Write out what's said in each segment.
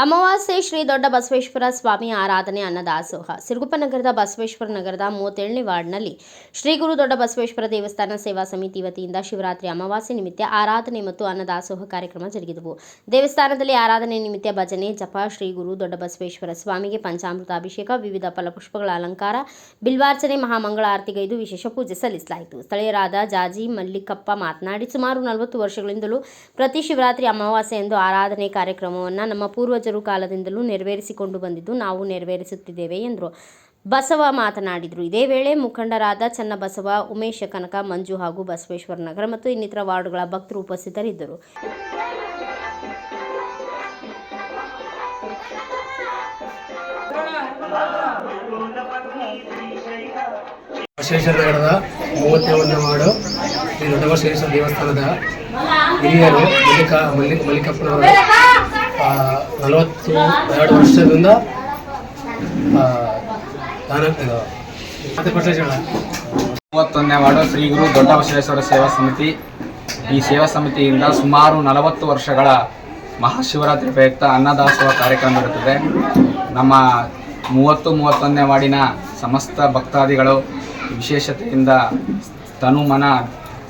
ಅಮಾವಾಸ್ಯೆ ಶ್ರೀ ದೊಡ್ಡ ಬಸವೇಶ್ವರ ಸ್ವಾಮಿ ಆರಾಧನೆ ಅನ್ನದಾಸೋಹ ಸಿರುಗುಪ್ಪ ನಗರದ ಬಸವೇಶ್ವರ ನಗರದ 37ನೇ ವಾರ್ಡ್ನಲ್ಲಿ ಶ್ರೀ ಗುರು ದೊಡ್ಡ ಬಸವೇಶ್ವರ ದೇವಸ್ಥಾನ ಸೇವಾ ಸಮಿತಿ ವತಿಯಿಂದ ಶಿವರಾತ್ರಿ ಅಮಾವಾಸ್ಯೆ ನಿಮಿತ್ತ ಆರಾಧನೆ ಮತ್ತು ಅನ್ನದಾಸೋಹ ಕಾರ್ಯಕ್ರಮ ಜರುಗಿದವು. ದೇವಸ್ಥಾನದಲ್ಲಿ ಆರಾಧನೆ ನಿಮಿತ್ತ ಭಜನೆ, ಜಪ, ಶ್ರೀ ಗುರು ದೊಡ್ಡ ಬಸವೇಶ್ವರ ಸ್ವಾಮಿಗೆ ಪಂಚಾಮೃತ ಅಭಿಷೇಕ, ವಿವಿಧ ಫಲಪುಷ್ಪಗಳ ಅಲಂಕಾರ, ಬಿಲ್ವಾರ್ಚನೆ, ಮಹಾಮಂಗಳಾರತಿಗೈದು ವಿಶೇಷ ಪೂಜೆ ಸಲ್ಲಿಸಲಾಯಿತು. ಸ್ಥಳೀಯರಾದ ಜಾಜಿ ಮಲ್ಲಿಕಪ್ಪ ಮಾತನಾಡಿ, ಸುಮಾರು 40 ವರ್ಷಗಳಿಂದಲೂ ಪ್ರತಿ ಶಿವರಾತ್ರಿ ಅಮಾವಾಸ್ಯೆಯಂದು ಆರಾಧನೆ ಕಾರ್ಯಕ್ರಮವನ್ನು ನಮ್ಮ ಪೂರ್ವಜರು ಕಾಲದಿಂದಲೂ ನೆರವೇರಿಸಿಕೊಂಡು ಬಂದಿದ್ದು ನಾವು ನೆರವೇರಿಸುತ್ತಿದ್ದೇವೆ ಎಂದರು. ಬಸವ ಮಾತನಾಡಿದರು. ಇದೇ ವೇಳೆ ಮುಖಂಡರಾದ ಚನ್ನಬಸವ, ಉಮೇಶ, ಕನಕ, ಮಂಜು ಹಾಗೂ ಬಸವೇಶ್ವರ ನಗರ ಮತ್ತು ಇನ್ನಿತರ ವಾರ್ಡ್ಗಳ ಭಕ್ತರು ಉಪಸ್ಥಿತರಿದ್ದರು. ಬಸವೇಶ್ವರ ನಗರದ 31ನೇ ವಾರ್ಡು ಶ್ರೀ ದೊಡ್ಡ ಬಸವೇಶ್ವರ ದೇವಸ್ಥಾನದ ಹಿರಿಯರು ಮಲ್ಲಿಕಪ್ಪನವರು 42 ವರ್ಷದಿಂದ 31ನೇ ವಾರ್ಡು ಶ್ರೀ ಗುರು ದೊಡ್ಡ ಬಸವೇಶ್ವರ ಸೇವಾ ಸಮಿತಿ. ಈ ಸೇವಾ ಸಮಿತಿಯಿಂದ ಸುಮಾರು 40 ವರ್ಷಗಳ ಮಹಾಶಿವರಾತ್ರಿ ಪ್ರಯುಕ್ತ ಅನ್ನದಾಸೋಹ ಕಾರ್ಯಕ್ರಮ ಇರುತ್ತದೆ. ನಮ್ಮ 31ನೇ ವಾರ್ಡಿನ ಸಮಸ್ತ ಭಕ್ತಾದಿಗಳು ವಿಶೇಷತೆಯಿಂದ ತನುಮನ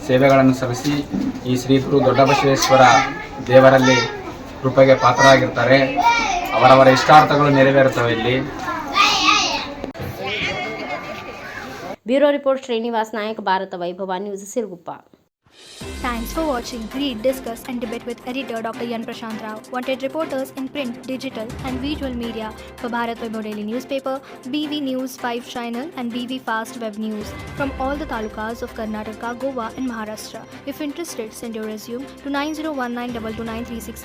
ಸೇವೆಗಳನ್ನು ಸಲ್ಲಿಸಿ ಈ ಶ್ರೀ ಗುರು ದೊಡ್ಡ ಬಸವೇಶ್ವರ ದೇವರಲ್ಲಿ ಕೃಪೆಗೆ ಪಾತ್ರರಾಗಿರ್ತಾರೆ. ಅವರವರ ಇಷ್ಟಾರ್ಥಗಳು ನೆರವೇರುತ್ತವೆ. ಇಲ್ಲಿ ಬ್ಯೂರೋ ರಿಪೋರ್ಟ್ ಶ್ರೀನಿವಾಸ್ ನಾಯಕ್, ಭಾರತ ವೈಭವ news, Siruguppa. Thanks for watching. Read, discuss and debate with editor Dr. Yan Prashant Rao. Wanted reporters in print, digital and visual media for Bharat Vaibhav Daily Newspaper, BV News 5 Channel and BV Fast Web News from all the talukas of Karnataka, Goa and Maharashtra. If interested, send your resume to 9019229369.